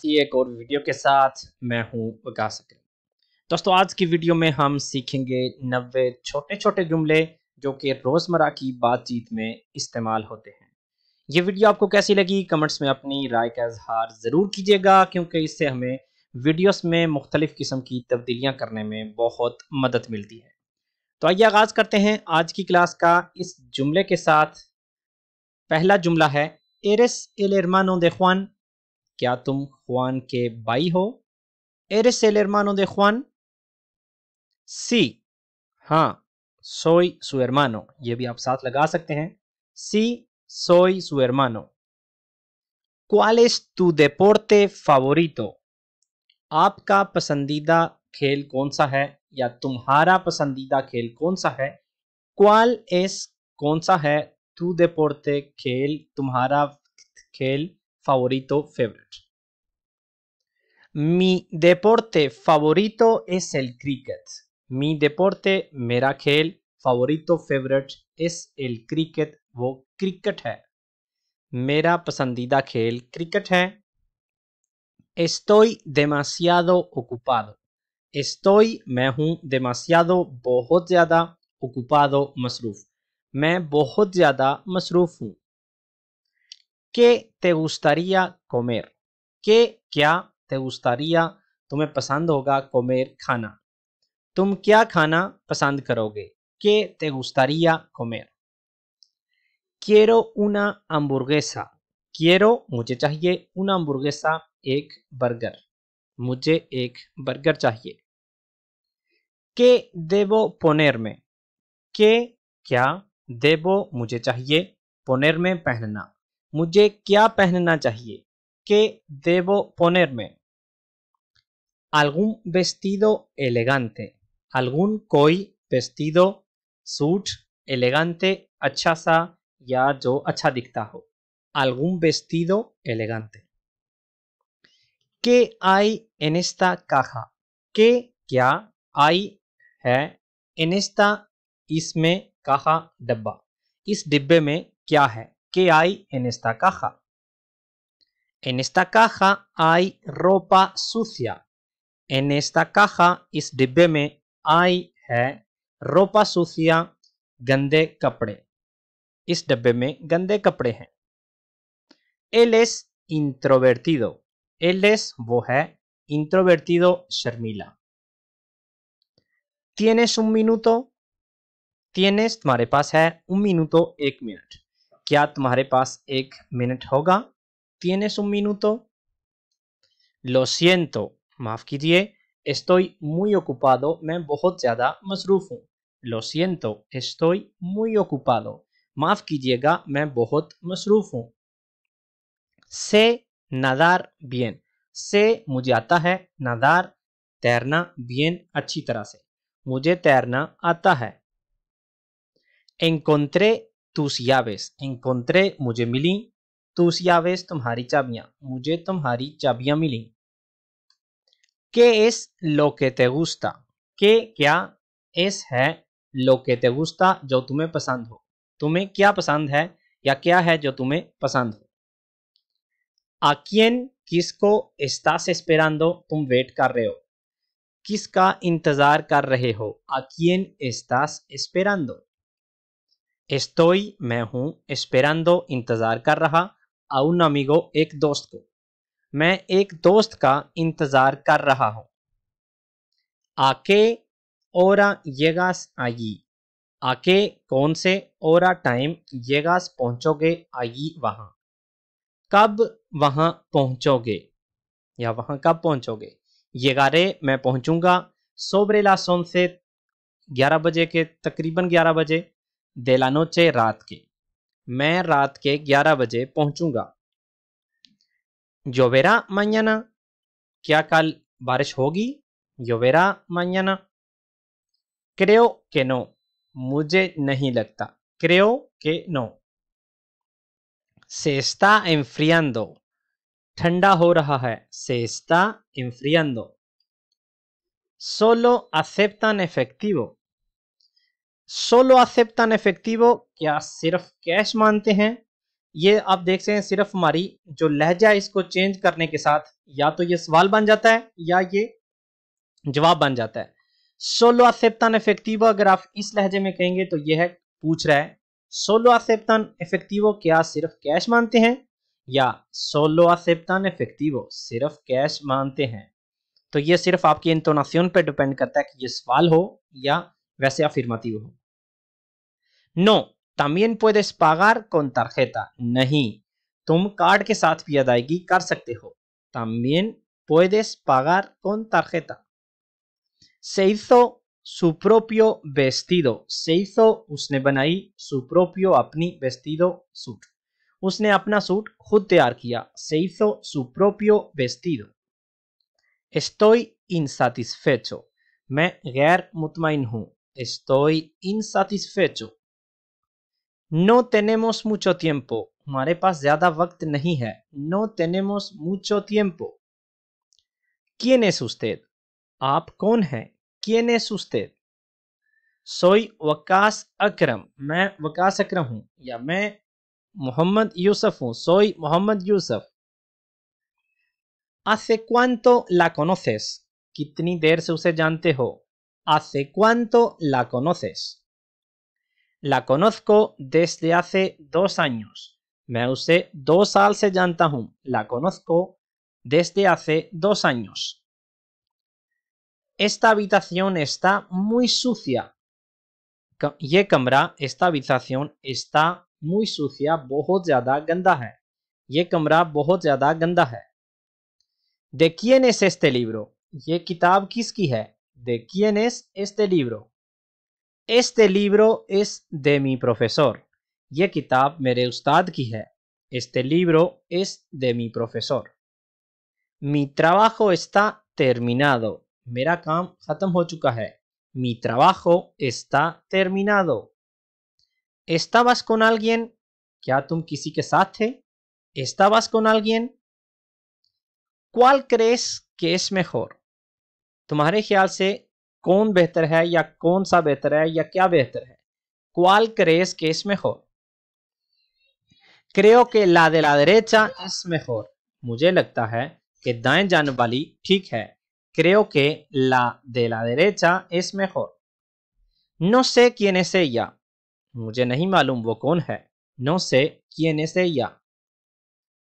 एक और वीडियो के साथ मैं हूं वकास अकरम। दोस्तों, आज की वीडियो में हम सीखेंगे 90 छोटे छोटे जुमले जो कि रोज़मर्रा की बातचीत में इस्तेमाल होते हैं। ये वीडियो आपको कैसी लगी कमेंट्स में अपनी राय का इजहार ज़रूर कीजिएगा, क्योंकि इससे हमें वीडियोस में मुख्तलिफ किस्म की तब्दीलियाँ करने में बहुत मदद मिलती है। तो आइए आगाज़ करते हैं आज की क्लास का इस जुमले के साथ। पहला जुमला है, एरेस एल hermano de Juan। क्या तुम ख्वान के भाई हो? एरेस एल hermano de Juan? सी, हाँ, soy su hermano। ये भी आप साथ लगा सकते हैं। सी, soy su hermano। ¿Cuál es tu deporte favorito? आपका पसंदीदा खेल कौन सा है या तुम्हारा पसंदीदा खेल कौन सा है? ¿Cuál es कौन सा है? tu deporte खेल, तुम्हारा खेल, favorito favourite. Mi deporte favorito es el cricket। Mi deporte मेरा खेल, favorito favourite, es el cricket वो क्रिकेट है। मेरा पसंदीदा खेल क्रिकेट है। Estoy demasiado ocupado। Estoy मैं हूँ, demasiado बहुत ज़्यादा, ocupado मसरूफ, मैं बहुत ज़्यादा मसरूफ हूँ। ¿Qué te gustaría comer? ¿Qué क्या te gustaría तुम्हें पसंद होगा, comer खाना, तुम क्या खाना पसंद करोगे? ¿Qué te gustaría comer? Quiero una hamburguesa। Quiero मुझे चाहिए, una hamburguesa एक बर्गर, मुझे एक बर्गर चाहिए। ¿Qué debo ponerme? ¿Qué क्या, debo मुझे चाहिए, ponerme पहनना, मुझे क्या पहनना चाहिए? ¿Qué debo ponerme? Algún vestido elegante। algún कोई, vestido सूट, elegante अच्छा सा या जो अच्छा दिखता हो। algún vestido elegante। ¿Qué hay en esta caja? ¿Qué क्या, hay है, en esta इसमें, caja डब्बा, इस डिब्बे में क्या है? ¿Qué hay en esta caja? En esta caja hay ropa sucia। En esta caja इस डिब्बे में, hay है, ropa sucia गंदे कपड़े, इस डब्बे में गंदे कपड़े हैं। Él es introvertido। Él es वो है, introvertido शर्मीला। ¿Tienes un minuto? Tienes तुम्हारे पास है, un minuto एक मिनट, क्या तुम्हारे पास एक मिनट होगा? ¿Tienes un minuto? Lo siento माफ कीजिए, estoy muy ocupado मैं बहुत ज़्यादा मसरूफ़ हूँ। Lo siento estoy muy ocupado माफ कीजिएगा मैं बहुत मसरूफ़ हूँ। Sé nadar bien। Sé मुझे आता है, nadar तैरना, bien अच्छी तरह से, मुझे तैरना आता है। Encontré tus llaves। Encontré मुझे मिली, tus llaves तुम्हारी चाबियाँ, मुझे तुम्हारी चाबियाँ मिली। ¿Qué es lo que te gusta? ¿Qué क्या, es है, lo que te gusta जो तुम्हें पसंद हो, तुम्हें क्या पसंद है या क्या है जो तुम्हें पसंद हो। ¿A quién किसको, estás esperando तुम वेट कर रहे हो, किसका इंतजार कर रहे हो? ¿A quién estás esperando? Estoy मैं हूँ, esperando इंतजार कर रहा, a un amigo एक दोस्त को, मैं एक दोस्त का इंतजार कर रहा हूँ। ¿A qué hora llegas allí? ¿A qué कौन से, hora टाइम, llegas पहुंचोगे, allí वहां, कब वहां पहुंचोगे या वहां कब पहुंचोगे। llegaré मैं पहुंचूंगा, sobre las 11 11 बजे के, तकरीबन 11 बजे, de la noche रात के, मैं रात के 11 बजे पहुंचूंगा। lloverá mañana क्या कल बारिश होगी? lloverá mañana। creo que no मुझे नहीं लगता, creo que no। se está enfriando ठंडा हो रहा है, se está enfriando। solo aceptan efectivo। solo aceptan efectivo क्या सिर्फ कैश मानते हैं? ये आप देख सकते हैं, सिर्फ हमारी जो लहजा है इसको चेंज करने के साथ या तो ये सवाल बन जाता है या ये जवाब बन जाता है। सोलो aceptan efectivo अगर आप इस लहजे में कहेंगे तो यह है, पूछ रहा है सोलो aceptan efectivo क्या सिर्फ कैश मानते हैं, या सोलो aceptan efectivo सिर्फ कैश मानते हैं। तो ये सिर्फ आपकी इंटोनेशन पे डिपेंड करता है कि ये सवाल हो या वैसे अफर्मेटिव हो। नो también puedes pagar con tarjeta, नहीं तुम कार्ड के साथ भी अदायगी कर सकते हो। también puedes pagar con tarjeta। Se hizo su propio vestido, se hizo उसने बनाई, su propio अपनी, vestido सूट, उसने अपना सूट खुद तैयार किया, se hizo su propio vestido। Estoy insatisfecho, मैं गैर मुतमईन हूँ, estoy insatisfecho। No tenemos mucho tiempo, हमारे पास ज्यादा वक्त नहीं है, no tenemos mucho tiempo। ¿Quién es usted? आप कौन हैं? ¿Quién es usted? Soy Waqas अकरम, मैं वकास अकरम हूँ, या मैं मोहम्मद यूसुफ हूँ, soy Mohammad Yusuf. ¿Hace cuánto la conoces? कितनी देर से उसे जानते हो? ¿Hace cuánto la conoces? La conozco desde hace 2 años, मैं उसे 2 साल से जानता हूँ, la conozco desde hace 2 años। Esta habitación está muy sucia, ये कमरा, esta habitación está muy sucia, बहुत ज्यादा गंदा है, ये कमरा बहुत ज्यादा गंदा है। ¿De quién es este libro? ये किताब किसकी है? ¿De quién es este libro? Este libro es de mi profesor, ये किताब मेरे उस्ताद की है, este libro es de mi profesor। Mi trabajo está terminado, मेरा काम खत्म हो चुका है, mi trabajo está terminado। ¿Estabas con alguien? क्या तुम किसी के साथ थे? ¿Estabas con alguien? ¿Cuál crees que es mejor? तुम्हारे ख्याल से कौन बेहतर है, या कौन सा बेहतर है, या क्या बेहतर है? ¿Cuál crees que es mejor? Creo que la de la derecha es mejor, मुझे लगता है कि दाएं जानब वाली ठीक है। Creo que la de la derecha es mejor। No sé quién es ella, मुझे नहीं मालूम वो कौन है, no sé quién es ella।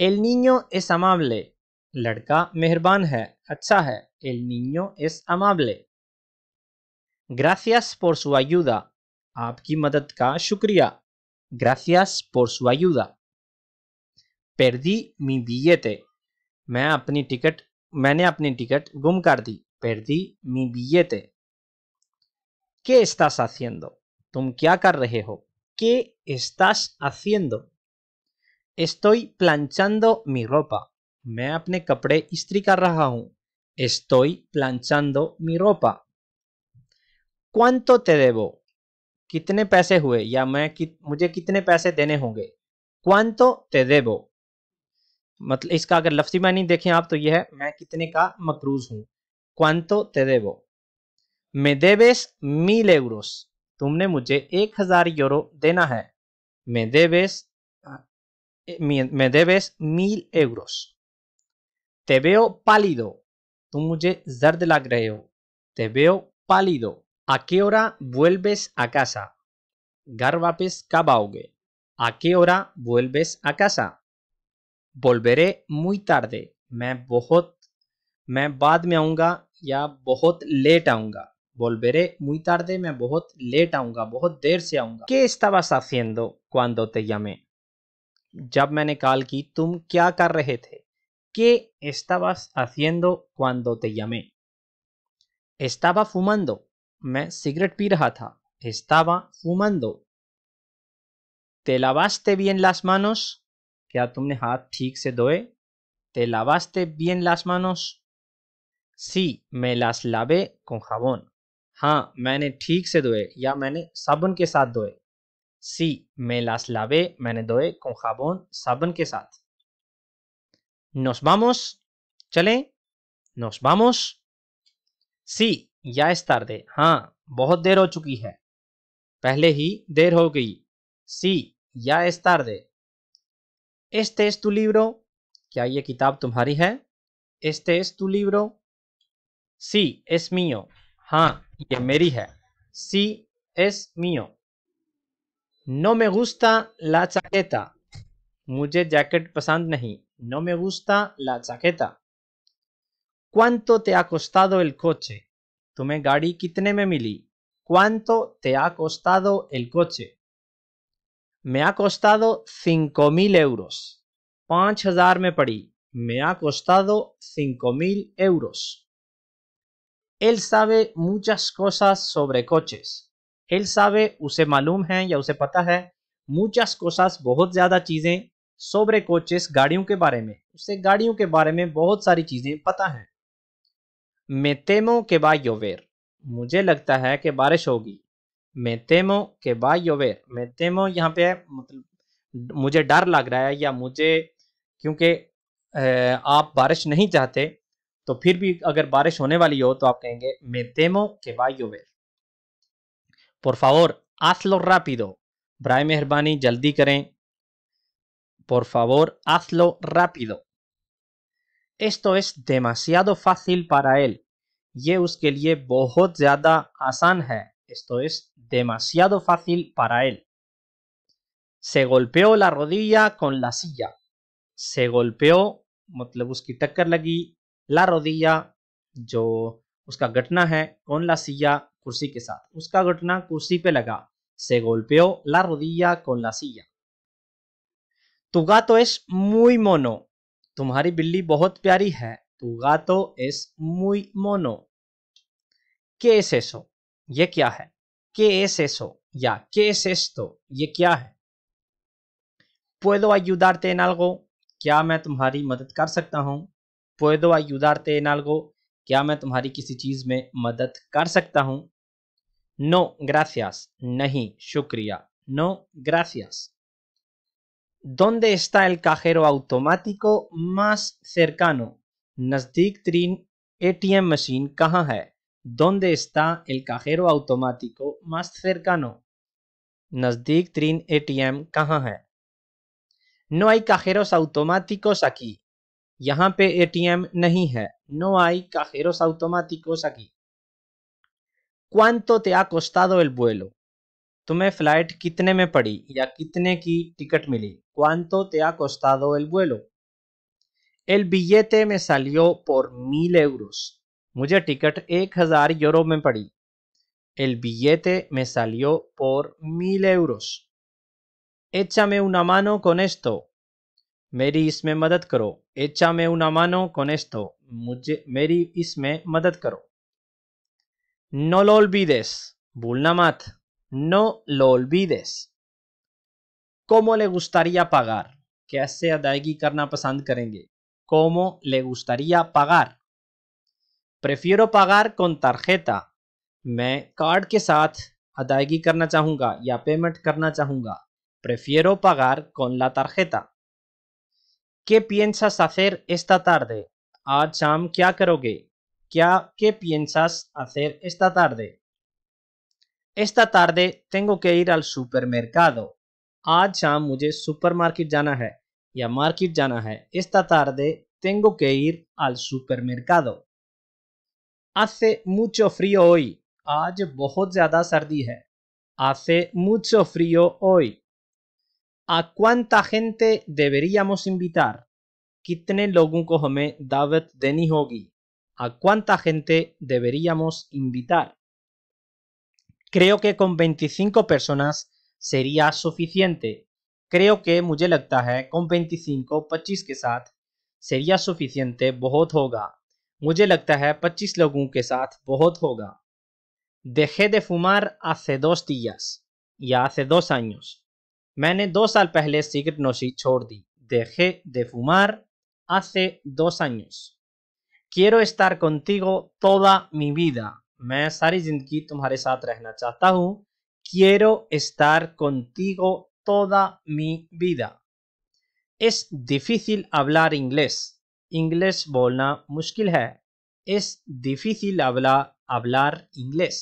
El niño es amable, लड़का मेहरबान है, अच्छा है, el niño es amable। Gracias por su ayuda, आपकी मदद का शुक्रिया, gracias por su ayuda। Perdí mi billete, मैंने अपनी टिकट गुम कर दी, perdí mi billete। ¿Qué estás haciendo? तुम क्या कर रहे हो? ¿Qué estás haciendo? Estoy planchando mi ropa, मैं अपने कपड़े इस्त्री कर रहा हूँ, estoy planchando mi ropa। ¿Cuánto te debo? कितने पैसे हुए, या मुझे कितने पैसे देने होंगे? ¿Cuánto te debo? मतलब इसका अगर लफ्जी मानी देखें आप तो यह है मैं कितने का मकरूज हूं। ¿Cuánto te debo? Me debes 1000 euros, तुमने मुझे 1000 यूरो देना है। Me debes 1000 euros। Te veo pálido, तुम मुझे जर्द लग रहे हो। Te veo pálido। ¿A qué hora vuelves a casa? घर वापस कब आओगे? ¿A qué hora vuelves a casa? Volveré muy tarde, मैं बाद में आऊंगा या बहुत लेट आऊंगा। Volveré muy tarde, मैं बहुत लेट आऊंगा, बहुत देर से आऊंगा। ¿Qué estabas haciendo cuando te llamé? जब मैंने कॉल की तुम क्या कर रहे थे? ¿Qué estabas haciendo cuando te llamé? Estaba fumando, मैं सिगरेट पी रहा था। Estaba fumando। ¿Te lavaste bien las manos? क्या तुमने हाथ ठीक से धोए? ¿Te lavaste bien las manos? Sí, me las lavé con jabón, हाँ मैंने ठीक से धोए या मैंने साबुन के साथ धोए। Sí, me las lavé, मैंने धोए con jabón, साबुन के साथ। Nos vamos, चलें? Nos vamos। Sí, ya es tarde, हाँ बहुत देर हो चुकी है, पहले ही देर हो गई। Sí, ya es tarde। Este es tu libro, क्या ये किताब तुम्हारी है? este es tu libro? Sí, es mío. हाँ, ये मेरी है. Sí, es mío. No me gusta la chaqueta. मुझे जैकेट पसंद नहीं. No me gusta la chaqueta. ¿Cuánto te ha costado el coche? तुम्हें गाड़ी कितने में मिली? ¿Cuánto te ha costado el coche? Me ha costado 5.000 euros. 5,000 में पड़ी. Me ha costado 5.000 euros. Él sabe muchas cosas sobre coches. Él sabe, उसे मालूम है या उसे पता है, muchas cosas, बहुत ज़्यादा चीज़ें, sobre coches, गाड़ियों के बारे में. उसे गाड़ियों के बारे में बहुत सारी चीज़ें पता हैं. Me temo que va a llover. मुझे लगता है कि बारिश होगी. Me temo que va a llover. Me temo यहाँ पे मतलब मुझे डर लग रहा है या मुझे, क्योंकि आप बारिश नहीं चाहते, तो फिर भी अगर बारिश होने वाली हो तो आप कहेंगे Me temo que va a llover. Por favor, hazlo rápido. बराए मेहरबानी जल्दी करें. Por favor, hazlo rápido. Esto es demasiado fácil para él. ये उसके लिए बहुत ज़्यादा आसान है. Esto es demasiado fácil para él. Se golpeó la rodilla con la silla. Se golpeó मतलब उसकी टक्कर लगी. La rodilla जो उसका घटना है, con la silla कुर्सी के साथ. उसका घटना कुर्सी पे लगा. Se golpeó la rodilla con la silla. Tu gato es muy mono. तुम्हारी बिल्ली बहुत प्यारी है. Tu gato es muy mono. ¿Qué es eso? ये क्या है? ¿Qué es eso? या ¿qué es esto? ये क्या है? ¿Puedo ayudarte en algo? क्या मैं तुम्हारी मदद कर सकता हूँ? ¿Puedo ayudarte en algo? क्या मैं तुम्हारी किसी चीज में मदद कर सकता हूँ? No, gracias. नहीं, शुक्रिया. No, gracias. ¿Dónde está el cajero automático más cercano? नजदीक तरीन ATM मशीन कहाँ है? ¿Dónde está el cajero automático más cercano? नजदीक तरीन ATM कहाँ है? No hay cajeros automáticos aquí. यहाँ पे ATM नहीं है. No hay cajeros automáticos aquí. ¿Cuánto te ha costado el vuelo? तुम्हें फ्लाइट कितने में पड़ी या कितने की टिकट मिली? ¿Cuánto te ha costado el vuelo? El billete me salió por 1.000 euros. मुझे टिकट 1,000 यूरो में पड़ी. El billete me salió por 1.000 euros. Échame una mano con esto. मेरी इसमें मदद करो. Échame una mano con esto. मुझे मेरी इसमें मदद करो. No lo olvides. भूलना मत. No lo olvides. ¿Cómo le gustaría pagar? कैसे अदायगी करना पसंद करेंगे? ¿Cómo le gustaría pagar? Prefiero pagar con tarjeta. मैं कार्ड के साथ अदायगी करना चाहूँगा या पेमेंट करना चाहूँगा. Prefiero pagar con la tarjeta. ¿Qué piensas hacer esta tarde? आज शाम क्या करोगे? ¿Qué piensas hacer esta tarde? Esta tarde tengo que ir al supermercado. आज शाम मुझे सुपरमार्केट जाना है या मार्केट जाना है. Esta tarde tengo que ir al supermercado. Hace mucho frío hoy. आज बहुत ज़्यादा सर्दी है. Hace mucho frío hoy. ¿A cuánta gente deberíamos invitar? कितने लोगों को हमें दावत देनी होगी? ¿A cuánta gente deberíamos invitar? Creo que con 25 personas sería suficiente. Creo que मुझे लगता है con 25 के साथ sería suficiente बहुत होगा. मुझे लगता है 25 लोगों के साथ बहुत होगा. Dejé de fumar hace 2 días या hace 2 años. मैंने 2 साल पहले सिगरेट नोशी छोड़ दी. Dejé de fumar hace 2 años. Quiero estar contigo toda mi vida. मैं सारी जिंदगी तुम्हारे साथ रहना चाहता हूँ. Quiero estar contigo toda mi vida. Es difícil hablar inglés. English बोलना मुश्किल है. Es difícil hablar inglés.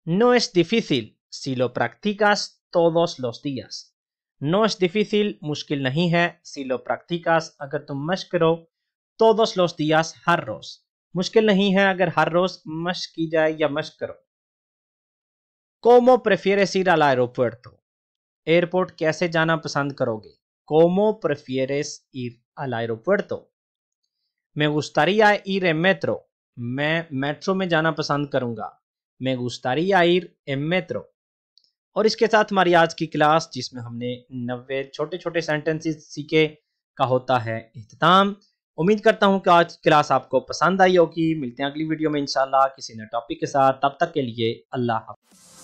No es difícil si lo practicas todos los días. No es difícil मुश्किल नहीं है si lo practicas अगर तुम मश्क करो todos los días हर रोज। मुश्किल नहीं है अगर हर रोज मश्क की जाए या मश्क करो। ¿Cómo prefieres ir al aeropuerto? Airport कैसे जाना पसंद करोगे? ¿Cómo prefieres ir al aeropuerto? Me gustaría ir en metro। मैं मेट्रो में जाना पसंद करूंगा। Me gustaría ir en metro। और इसके साथ हमारी आज की क्लास, जिसमें हमने 90 छोटे छोटे सेंटेंसेस सीखे, का होता है इख्तिताम। उम्मीद करता हूं कि आज की क्लास आपको पसंद आई होगी। मिलते हैं अगली वीडियो में इंशाल्लाह किसी नए टॉपिक के साथ। तब तक के लिए अल्लाह हाफ़िज़।